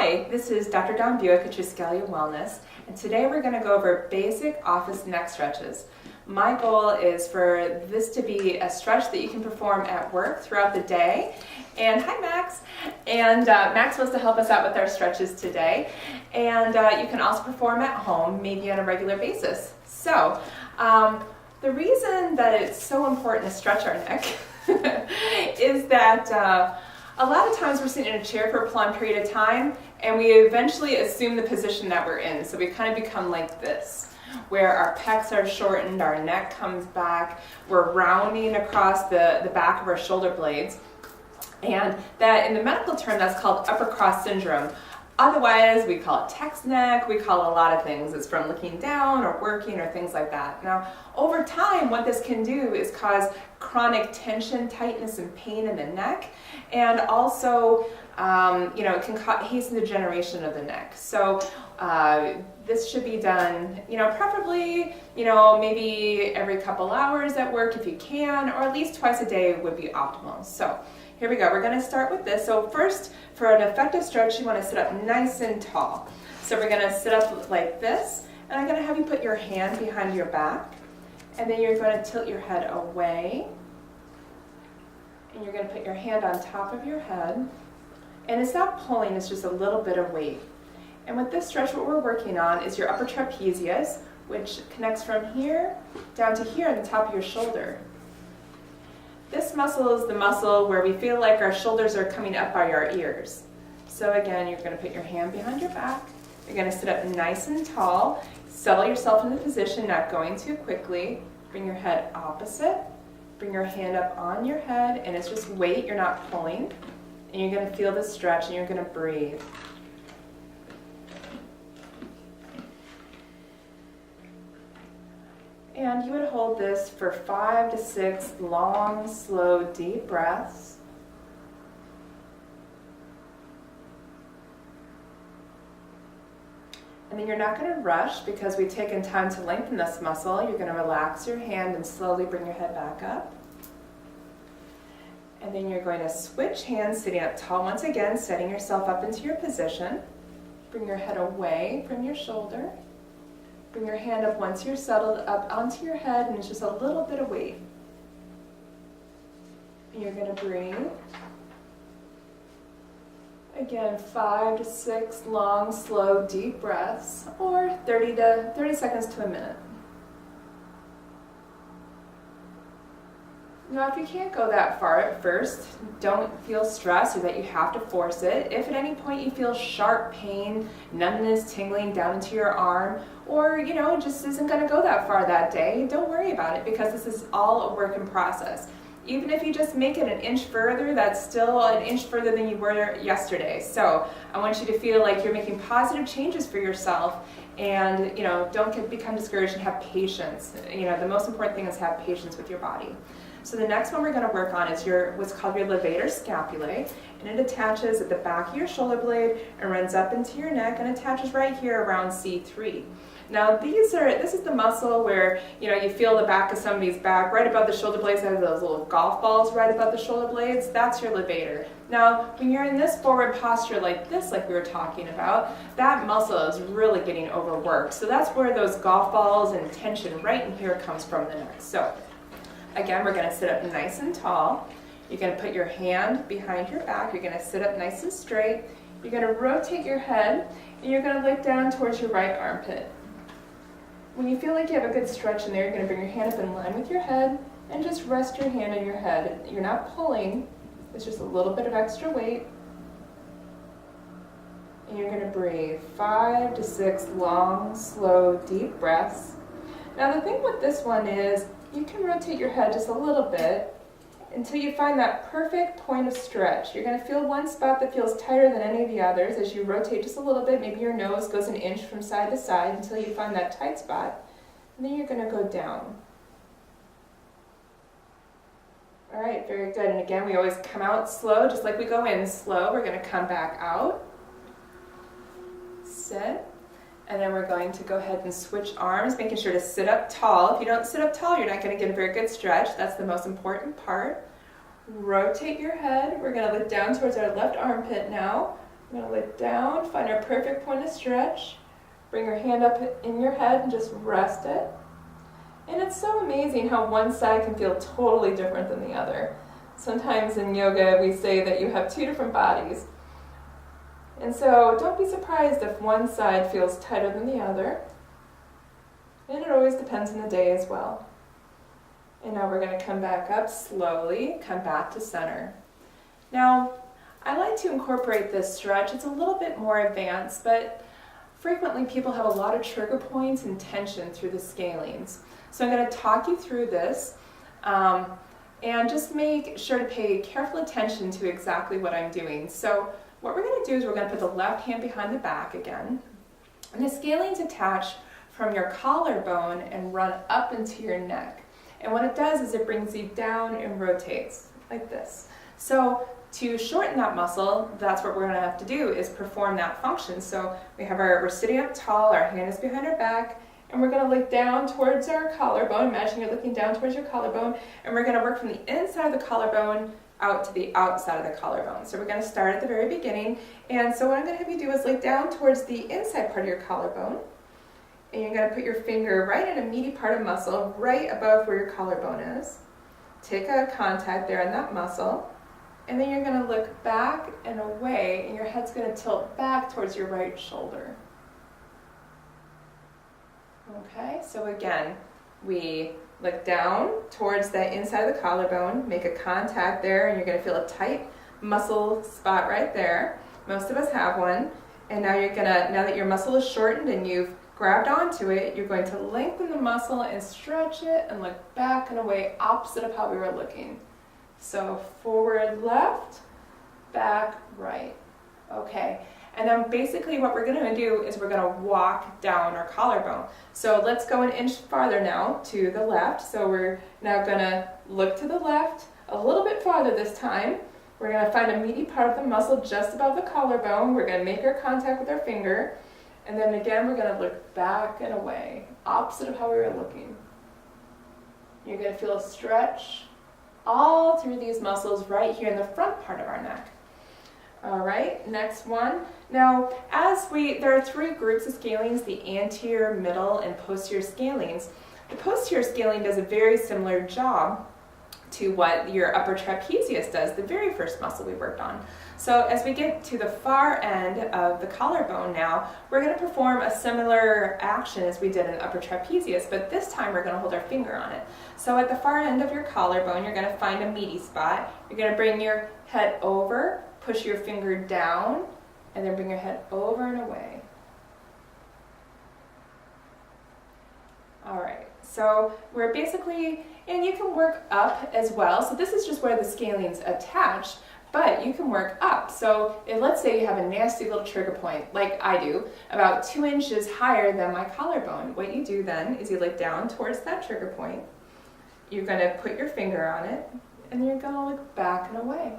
Hi, this is Dr. Dawn Buick at Triskalia Wellness, and today we're going to go over basic office neck stretches. My goal is for this to be a stretch that you can perform at work throughout the day. And hi, Max. And Max was to help us out with our stretches today. And you can also perform at home, maybe on a regular basis. So, the reason that it's so important to stretch our neck is that a lot of times we're sitting in a chair for a prolonged period of time and we eventually assume the position that we're in. So we kind of become like this, where our pecs are shortened, our neck comes back, we're rounding across the back of our shoulder blades. And that, in the medical term, that's called upper cross syndrome. Otherwise, we call it text neck, we call it a lot of things. It's from looking down or working or things like that. Now, over time, what this can do is cause chronic tension, tightness, and pain in the neck, and also, it can hasten the degeneration of the neck. So, this should be done, preferably, maybe every couple hours at work if you can, or at least twice a day would be optimal. So, here we go. We're going to start with this. So first, for an effective stretch, you want to sit up nice and tall. So we're going to sit up like this, and I'm going to have you put your hand behind your back, and then you're going to tilt your head away, and you're going to put your hand on top of your head, and it's not pulling, it's just a little bit of weight. And with this stretch, what we're working on is your upper trapezius, which connects from here down to here on the top of your shoulder. This muscle is the muscle where we feel like our shoulders are coming up by our ears. So again, you're going to put your hand behind your back. You're going to sit up nice and tall. Settle yourself in the position, not going too quickly. Bring your head opposite. Bring your hand up on your head, and it's just weight. You're not pulling. And you're going to feel the stretch, and you're going to breathe. And you would hold this for 5 to 6 long, slow, deep breaths. And then you're not going to rush because we've taken time to lengthen this muscle. You're going to relax your hand and slowly bring your head back up. And then you're going to switch hands, sitting up tall once again, setting yourself up into your position. Bring your head away from your shoulder. Bring your hand up once you're settled up onto your head, and it's just a little bit of weight. And you're going to breathe. Again, 5 to 6 long, slow, deep breaths, or 30 seconds to a minute. Now, if you can't go that far at first, don't feel stressed or that you have to force it. If at any point you feel sharp pain, numbness, tingling down into your arm, or, it just isn't going to go that far that day, don't worry about it because this is all a work in process. Even if you just make it an inch further, that's still an inch further than you were yesterday. So I want you to feel like you're making positive changes for yourself, and, don't become discouraged and have patience. The most important thing is have patience with your body. So the next one we're going to work on is what's called your levator scapulae, and it attaches at the back of your shoulder blade and runs up into your neck and attaches right here around C3. Now this is the muscle where you feel the back of somebody's back right above the shoulder blades. They have those little golf balls right above the shoulder blades. That's your levator. Now when you're in this forward posture like this, like we were talking about, that muscle is really getting overworked. So that's where those golf balls and tension right in here comes from the neck. So again, we're going to sit up nice and tall. You're going to put your hand behind your back. You're going to sit up nice and straight. You're going to rotate your head, and you're going to look down towards your right armpit. When you feel like you have a good stretch in there, you're going to bring your hand up in line with your head and just rest your hand on your head. You're not pulling. It's just a little bit of extra weight. And you're going to breathe 5 to 6 long, slow, deep breaths. Now the thing with this one is, you can rotate your head just a little bit until you find that perfect point of stretch. You're going to feel one spot that feels tighter than any of the others as you rotate just a little bit. Maybe your nose goes an inch from side to side until you find that tight spot. And then you're going to go down. All right, very good. And again, we always come out slow, just like we go in slow. We're going to come back out. Sit. And then we're going to go ahead and switch arms, making sure to sit up tall. If you don't sit up tall, you're not going to get a very good stretch. That's the most important part. Rotate your head. We're going to look down towards our left armpit now. I'm going to lay down, find our perfect point of stretch. Bring your hand up in your head and just rest it. And it's so amazing how one side can feel totally different than the other. Sometimes in yoga we say that you have two different bodies. And so don't be surprised if one side feels tighter than the other. And it always depends on the day as well. And now we're going to come back up slowly, come back to center. Now, I like to incorporate this stretch. It's a little bit more advanced, but frequently people have a lot of trigger points and tension through the scalenes. So I'm going to talk you through this and just make sure to pay careful attention to exactly what I'm doing. So what we're going to do is we're going to put the left hand behind the back again. And the scalenes attach from your collarbone and run up into your neck. And what it does is it brings you down and rotates like this. So to shorten that muscle, that's what we're going to have to do is perform that function. So we're sitting up tall, our hand is behind our back, and we're going to look down towards our collarbone. Imagine you're looking down towards your collarbone, and we're going to work from the inside of the collarbone out to the outside of the collarbone. So we're going to start at the very beginning. And so what I'm going to have you do is lay down towards the inside part of your collarbone. And you're going to put your finger right in a meaty part of muscle, right above where your collarbone is. Take a contact there on that muscle. And then you're going to look back and away, and your head's going to tilt back towards your right shoulder. Okay, so again, we look down towards the inside of the collarbone, make a contact there, and you're going to feel a tight muscle spot right there. Most of us have one. And now now that your muscle is shortened and you've grabbed onto it, you're going to lengthen the muscle and stretch it and look back and away, opposite of how we were looking. So forward left, back right. Okay, and then basically what we're going to do is we're going to walk down our collarbone. So let's go an inch farther now to the left. So we're now going to look to the left a little bit farther this time. We're going to find a meaty part of the muscle just above the collarbone. We're going to make our contact with our finger. And then again, we're going to look back and away, opposite of how we were looking. You're going to feel a stretch all through these muscles right here in the front part of our neck. All right, next one. Now, there are three groups of scalenes, the anterior, middle, and posterior scalenes. The posterior scalene does a very similar job to what your upper trapezius does, the very first muscle we worked on. So as we get to the far end of the collarbone now, we're going to perform a similar action as we did in upper trapezius, but this time we're going to hold our finger on it. So at the far end of your collarbone, you're going to find a meaty spot. You're going to bring your head over, push your finger down, and then bring your head over and away. All right, so we're basically, and you can work up as well. So this is just where the scalenes attach, but you can work up. So let's say you have a nasty little trigger point, like I do, about 2 inches higher than my collarbone. What you do then is you look down towards that trigger point. You're going to put your finger on it, and you're going to look back and away.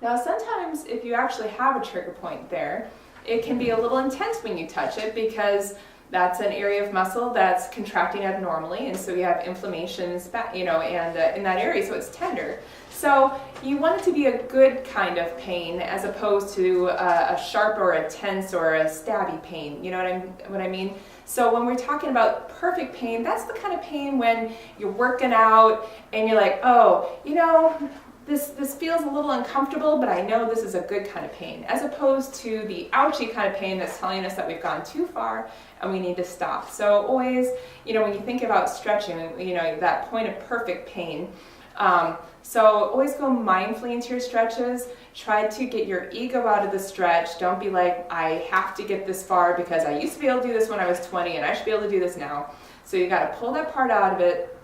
Now sometimes if you actually have a trigger point there, it can be a little intense when you touch it because that's an area of muscle that's contracting abnormally, and so you have inflammation, and in that area, so it's tender. So you want it to be a good kind of pain as opposed to a sharp or a tense or a stabby pain. You know what I mean? So when we're talking about perfect pain, that's the kind of pain when you're working out and you're like, oh, this feels a little uncomfortable, but I know this is a good kind of pain, as opposed to the ouchy kind of pain that's telling us that we've gone too far and we need to stop. So always, when you think about stretching, that point of perfect pain, so always go mindfully into your stretches. Try to get your ego out of the stretch. Don't be like, I have to get this far because I used to be able to do this when I was 20 and I should be able to do this now. So you got to pull that part out of it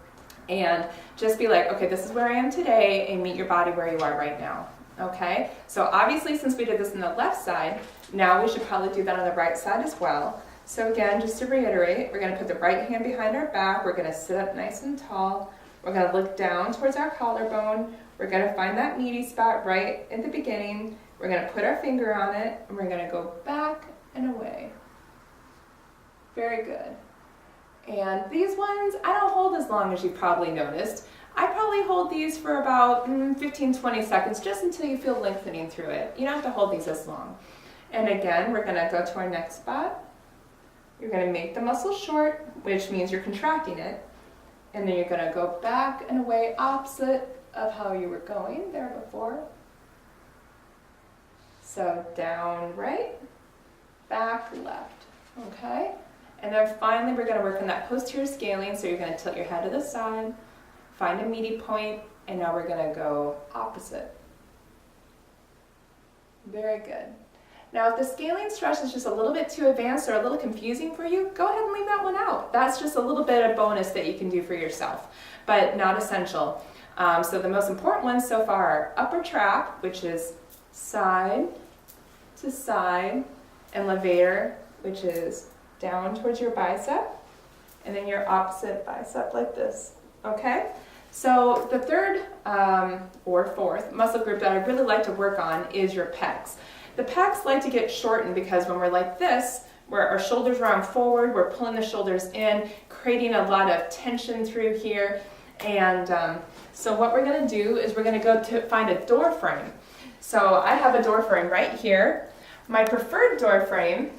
and just be like, okay, this is where I am today, and meet your body where you are right now. Okay? So obviously, since we did this on the left side, now we should probably do that on the right side as well. So again, just to reiterate, we're going to put the right hand behind our back. We're going to sit up nice and tall. We're going to look down towards our collarbone. We're going to find that meaty spot right at the beginning. We're going to put our finger on it, and we're going to go back and away. Very good. And these ones, I don't hold as long as you've probably noticed. I probably hold these for about 15-20 seconds, just until you feel lengthening through it. You don't have to hold these as long. And again, we're going to go to our next spot. You're going to make the muscle short, which means you're contracting it. And then you're going to go back and away opposite of how you were going there before. So down right, back left, okay? And then finally we're going to work on that posterior scaling, so you're going to tilt your head to the side, find a meaty point, and now we're going to go opposite. Very good. Now if the scaling stretch is just a little bit too advanced or a little confusing for you, go ahead and leave that one out. That's just a little bit of bonus that you can do for yourself, but not essential. So the most important ones so far are upper trap, which is side to side, and levator, which is down towards your bicep, and then your opposite bicep like this, okay? So the third or fourth muscle group that I really like to work on is your pecs. The pecs like to get shortened because when we're like this, where our shoulders round forward, we're pulling the shoulders in, creating a lot of tension through here. And so what we're going to do is we're going to go to find a door frame. So I have a door frame right here. My preferred door frame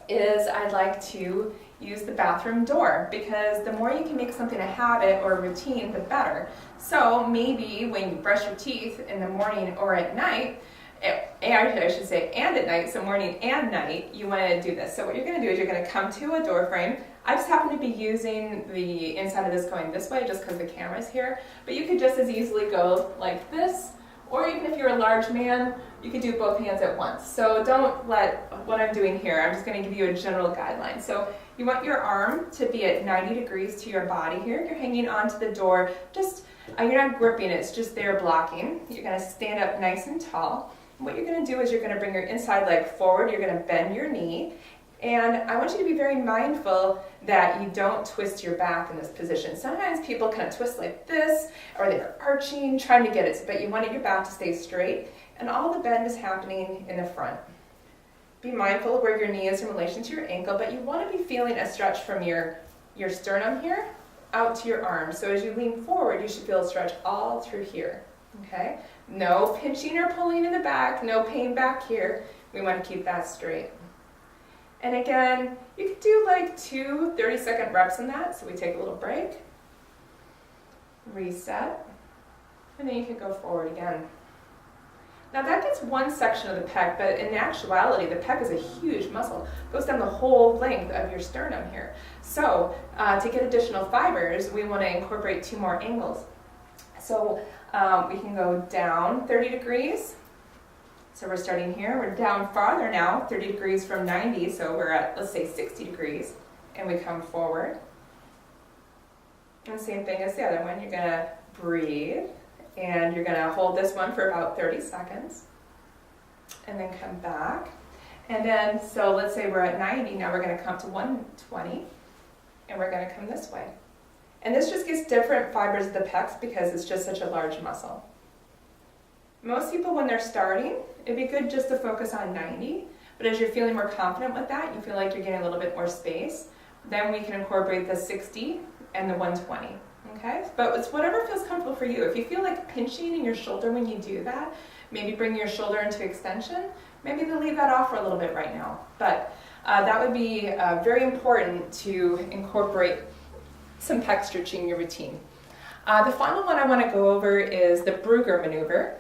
is I'd like to use the bathroom door, because the more you can make something a habit or a routine, the better. So maybe when you brush your teeth in the morning or at night, I should say, and at night, so morning and night, you want to do this. So what you're going to do is you're going to come to a door frame. I just happen to be using the inside of this going this way just because the camera's here, but you could just as easily go like this, or even if you're a large man, you could do both hands at once. So don't let what I'm doing here, I'm just going to give you a general guideline. So you want your arm to be at 90 degrees to your body here. You're hanging onto the door, just you're not gripping it, it's just there blocking. You're going to stand up nice and tall. What you're going to do is you're going to bring your inside leg forward, you're going to bend your knee, and I want you to be very mindful that you don't twist your back in this position. Sometimes people kind of twist like this, or they're arching, trying to get it, but you want your back to stay straight, and all the bend is happening in the front. Be mindful of where your knee is in relation to your ankle, but you want to be feeling a stretch from your sternum here out to your arm. So as you lean forward, you should feel a stretch all through here. Okay? No pinching or pulling in the back, no pain back here. We want to keep that straight. And again, you could do like 2 30-second reps in that. So we take a little break, reset, and then you can go forward again. Now that gets one section of the pec, but in actuality, the pec is a huge muscle. It goes down the whole length of your sternum here. So to get additional fibers, we want to incorporate 2 more angles. So we can go down 30 degrees. So we're starting here. We're down farther now, 30 degrees from 90. So we're at, let's say, 60 degrees. And we come forward. And same thing as the other one. You're going to breathe. And you're going to hold this one for about 30 seconds. And then come back. And then, so let's say we're at 90. Now we're going to come to 120. And we're going to come this way. And this just gets different fibers of the pecs because it's just such a large muscle. Most people, when they're starting, it'd be good just to focus on 90. But as you're feeling more confident with that, you feel like you're getting a little bit more space, then we can incorporate the 60 and the 120. Okay? But it's whatever feels comfortable for you. If you feel like pinching in your shoulder when you do that, maybe bring your shoulder into extension, maybe they'll leave that off for a little bit right now. But that would be very important to incorporate some pec stretching in your routine. The final one I want to go over is the Brugger maneuver.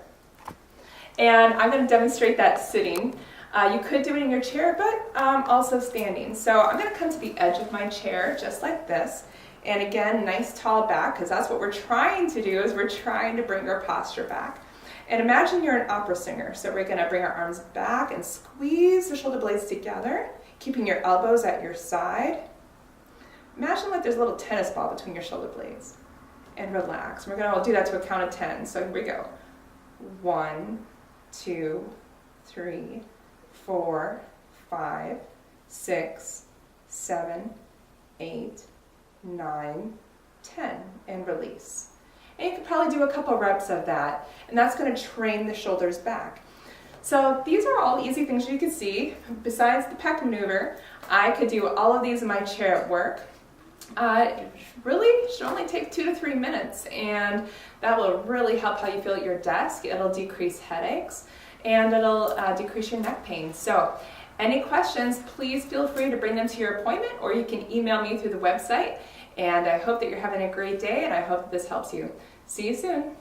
And I'm going to demonstrate that sitting. You could do it in your chair, but also standing. So I'm going to come to the edge of my chair, just like this. And again, nice tall back, because that's what we're trying to do, is we're trying to bring our posture back. And imagine you're an opera singer. So we're going to bring our arms back and squeeze the shoulder blades together, keeping your elbows at your side. Imagine like there's a little tennis ball between your shoulder blades. And relax. We're going to do that to a count of 10. So here we go. 1, 2, 3, 4, 5, 6, 7, 8, 9, 10. And release. And you could probably do a couple reps of that. And that's going to train the shoulders back. So these are all easy things you can see. Besides the pec maneuver, I could do all of these in my chair at work. It really should only take 2 to 3 minutes, and that will really help how you feel at your desk. It'll decrease headaches, and it'll decrease your neck pain. So any questions, please feel free to bring them to your appointment, or you can email me through the website. And I hope that you're having a great day, and I hope this helps you. See you soon.